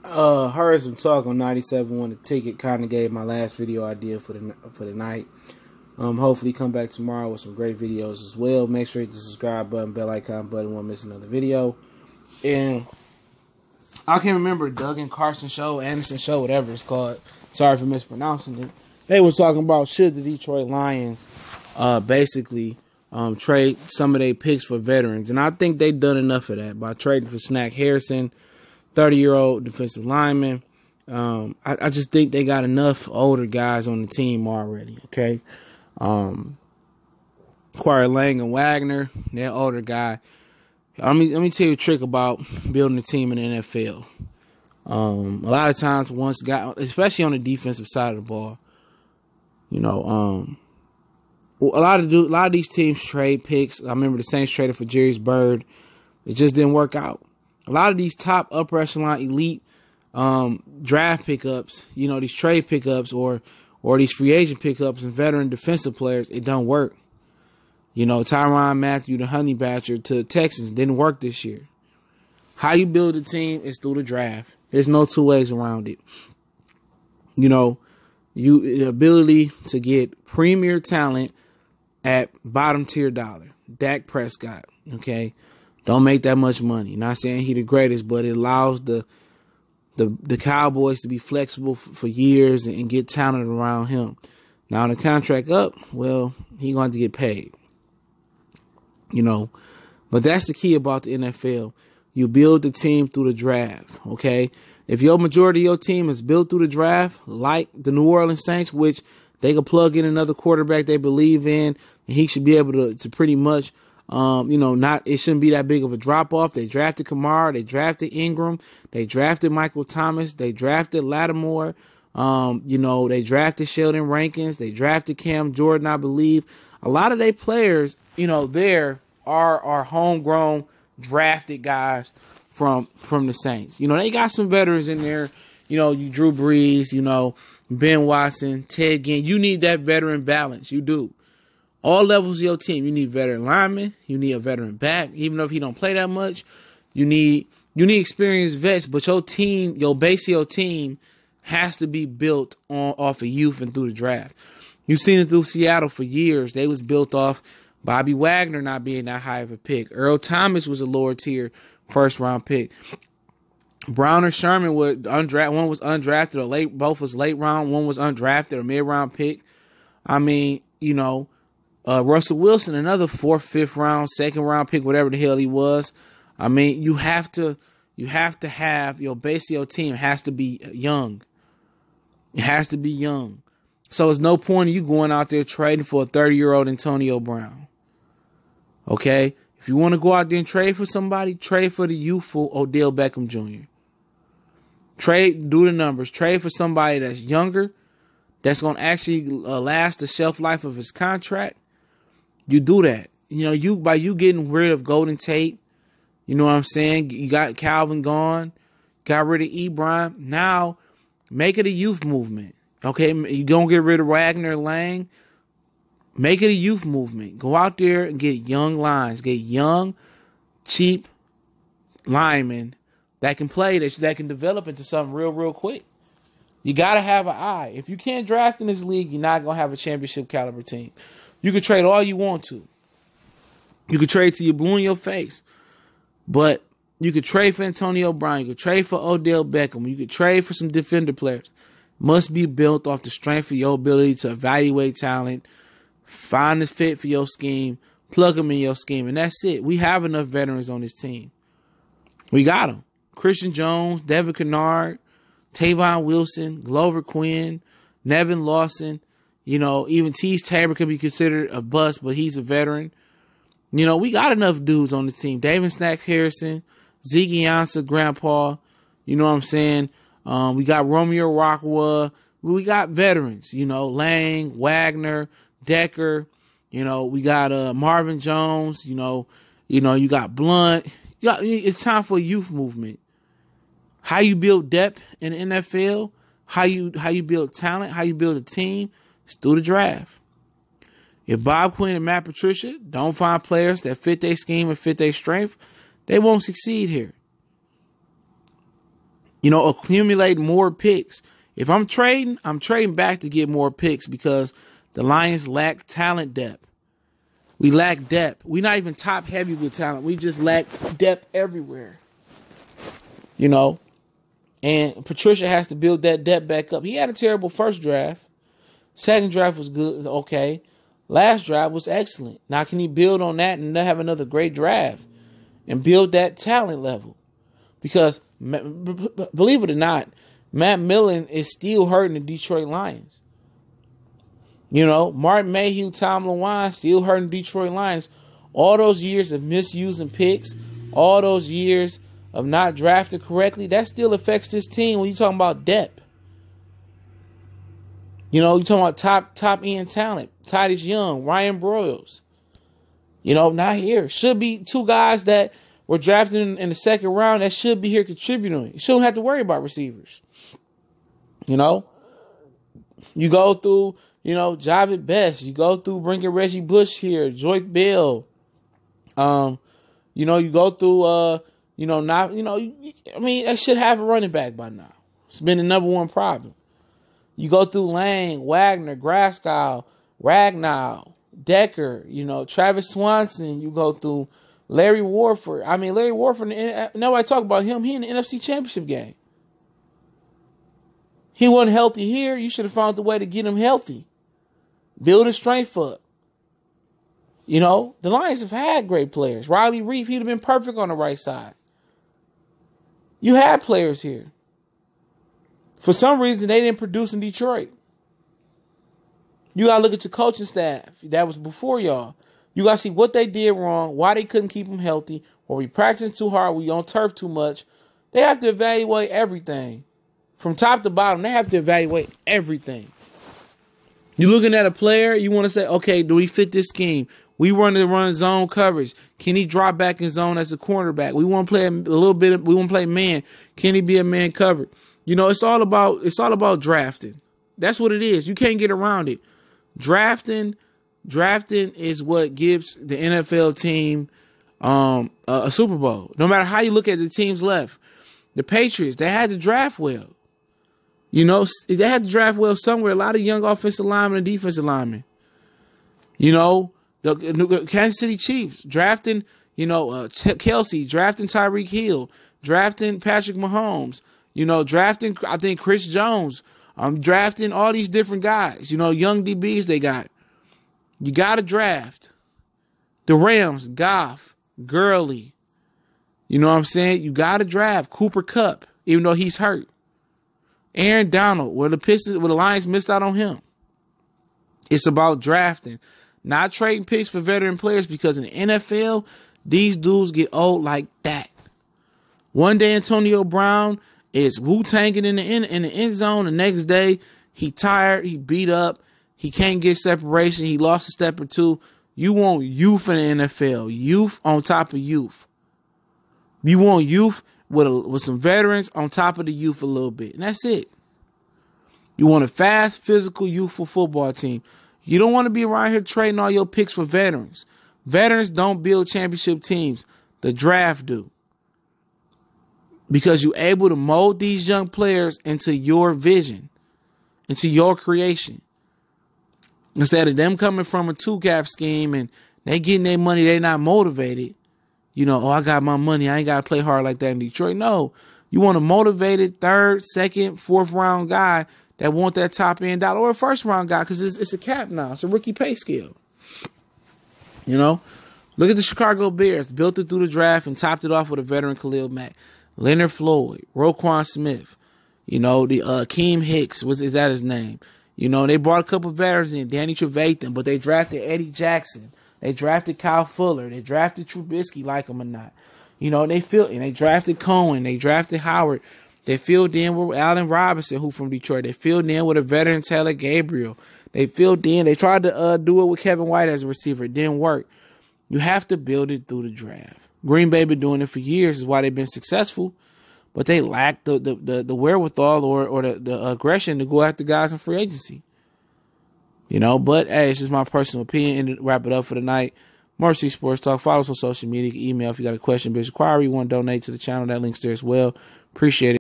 Heard some talk on 97 on the ticket. Kind of gave my last video idea for the night. Hopefully come back tomorrow with some great videos as well. Make sure you hit the subscribe button, bell icon button. Won't miss another video. And I can't remember Duggan Carson show, Anderson show, whatever it's called. Sorry for mispronouncing it. They were talking about should the Detroit Lions basically trade some of their picks for veterans, and I think they've done enough of that by trading for Snack Harrison, 30-year-old defensive lineman. I just think they got enough older guys on the team already. Okay, Quire Lang and Wagner, they're older guy. Let me tell you a trick about building a team in the NFL. A lot of times, once guy, especially on the defensive side of the ball, you know, a lot of these teams trade picks. I remember the Saints traded for Jerry's Bird. It just didn't work out. A lot of these top upper echelon elite draft pickups, you know, these trade pickups or these free agent pickups and veteran defensive players, it don't work. You know, Tyrann Mathieu, the Honey Badger to the Texans, didn't work this year. How you build a team is through the draft. There's no two ways around it. You know, the ability to get premier talent at bottom tier dollar. Dak Prescott, okay? Don't make that much money. Not saying he the greatest, but it allows the Cowboys to be flexible for years and get talent around him. Now, the contract up, well, he going to get paid. You know, but that's the key about the NFL. You build the team through the draft, okay? If your majority of your team is built through the draft, like the New Orleans Saints, which they could plug in another quarterback they believe in, and he should be able to pretty much, you know, it shouldn't be that big of a drop-off. They drafted Kamara. They drafted Ingram. They drafted Michael Thomas. They drafted Lattimore. You know, they drafted Sheldon Rankins. They drafted Cam Jordan, I believe. A lot of their players, you know, there are homegrown drafted guys from the Saints. You know, they got some veterans in there. You know, you Drew Brees, you know, Ben Watson, Ted Ginn. You need that veteran balance. You do. All levels of your team. You need veteran linemen. You need a veteran back. Even though if he don't play that much, you need experienced vets. But your team, your base of your team has to be built off of youth and through the draft. You've seen it through Seattle for years. They was built off Bobby Wagner not being that high of a pick. Earl Thomas was a lower tier first round pick. Brown or Sherman was undrafted. One was undrafted or late. Both was late round. One was undrafted or mid round pick. I mean, you know, Russell Wilson, another 4th, 5th round, 2nd round pick, whatever the hell he was. I mean, you have to have your base of your team has to be young. It has to be young. So there's no point in you going out there trading for a 30-year-old Antonio Brown. Okay? If you want to go out there and trade for somebody, trade for the youthful Odell Beckham Jr. Do the numbers. Trade for somebody that's younger, that's going to actually last the shelf life of his contract. You do that. You know, by you getting rid of Golden Tate, you know what I'm saying? You got Calvin gone, got rid of Ebron. Now, make it a youth movement. Okay, you don't get rid of Wagner, Lang. Make it a youth movement. Go out there and get young lines. Get young, cheap linemen that can play, that can develop into something real quick. You got to have an eye. If you can't draft in this league, you're not going to have a championship caliber team. You can trade all you want to. You can trade till you're blue in your face. But you could trade for Antonio Brown. You could trade for Odell Beckham. You could trade for some defender players. Must be built off the strength of your ability to evaluate talent, find the fit for your scheme, plug them in your scheme, and that's it. We have enough veterans on this team. We got them. Christian Jones, Devin Kennard, Tavon Wilson, Glover Quinn, Nevin Lawson. You know, even Tease Tabor could be considered a bust, but he's a veteran. You know, we got enough dudes on the team. David Snacks Harrison, Zeke Jansa, Grandpa. You know what I'm saying? We got Romeo Rockwell. We got veterans, you know, Lang, Wagner, Decker. You know, we got Marvin Jones. You know, you got Blunt. It's time for a youth movement. How you build depth in the NFL, how you build talent, how you build a team, it's through the draft. If Bob Quinn and Matt Patricia don't find players that fit their scheme and fit their strength, they won't succeed here. accumulate more picks. If I'm trading back to get more picks because the Lions lack talent depth. We lack depth. We're not even top heavy with talent. We just lack depth everywhere. And Patricia has to build that depth back up. He had a terrible first draft. Second draft was good, okay. Last draft was excellent. Now can he build on that and have another great draft and build that talent level? Because believe it or not, Matt Millen is still hurting the Detroit Lions. Martin Mayhew, Tom Lawine still hurting Detroit Lions. All those years of misusing picks, all those years of not drafting correctly, that still affects this team when you're talking about depth. You're talking about top end talent. Titus Young, Ryan Broyles. Not here. Should be two guys that were drafted in the second round that should be here contributing. You shouldn't have to worry about receivers. You go through, Javid Best. You go through bringing Reggie Bush here, Joique Bell. You go through, they should have a running back by now. It's been the number one problem. You go through Lang, Wagner, Graskau, Ragnow, Decker, Travis Swanson. You go through Larry Warford. Larry Warford, nobody talk about him. He in the NFC Championship game. He wasn't healthy here. You should have found the way to get him healthy. Build his strength up. The Lions have had great players. Riley Reef, he'd have been perfect on the right side. You had players here. For some reason, they didn't produce in Detroit. You got to look at your coaching staff. That was before y'all. You got to see what they did wrong, why they couldn't keep them healthy, or we practicing too hard, we on turf too much. They have to evaluate everything. From top to bottom, they have to evaluate everything. You're looking at a player, you want to say, okay, do he fit this scheme? We want to run zone coverage. Can he drop back in zone as a cornerback? We want to play a little bit. We want to play man. Can he be a man covered? It's all about drafting. That's what it is. You can't get around it. Drafting is what gives the NFL team a Super Bowl. No matter how you look at the teams left, the Patriots, they had to draft well. They had to draft well somewhere. A lot of young offensive linemen and defensive linemen. The Kansas City Chiefs drafting, Kelsey, drafting Tyreek Hill, drafting Patrick Mahomes, drafting, I think, Chris Jones. Drafting all these different guys, young DBs they got. You got to draft. The Rams, Goff, Gurley. You know what I'm saying? You got to draft Cooper Kupp, even though he's hurt. Aaron Donald, where the Lions missed out on him. It's about drafting, not trading picks for veteran players, because in the NFL, these dudes get old like that. One day Antonio Brown is Wu-Tanging in the end zone. The next day, he tired, he beat up, he can't get separation, he lost a step or two. You want youth in the NFL, youth on top of youth. You want youth with some veterans on top of the youth a little bit, and that's it. You want a fast, physical, youthful football team. You don't want to be around here trading all your picks for veterans. Veterans don't build championship teams. The draft do. Because you're able to mold these young players into your vision, into your creation. Instead of them coming from a two-cap scheme and they getting their money, they not motivated. I got my money, I ain't got to play hard like that in Detroit. No, you want a motivated third, second, fourth round guy that want that top end dollar, or a first round guy, because it's a cap now. It's a rookie pay scale. Look at the Chicago Bears. Built it through the draft and topped it off with a veteran Khalil Mack. Leonard Floyd, Roquan Smith, the Akeem Hicks, is that his name? They brought a couple of veterans in, Danny Trevathan, but they drafted Eddie Jackson. They drafted Kyle Fuller. They drafted Trubisky, like him or not. They drafted Cohen. They drafted Howard. They filled in with Allen Robinson, who from Detroit. They filled in with a veteran Taylor Gabriel. They filled in. They tried to do it with Kevin White as a receiver. It didn't work. You have to build it through the draft. Green Bay been doing it for years, is why they've been successful, but they lack the wherewithal or the aggression to go after guys in free agency. But hey, it's just my personal opinion. And to wrap it up for the night, Mercy Sports Talk. Follow us on social media. Email if you got a question, business inquiry, you want to donate to the channel. That link's there as well. Appreciate it.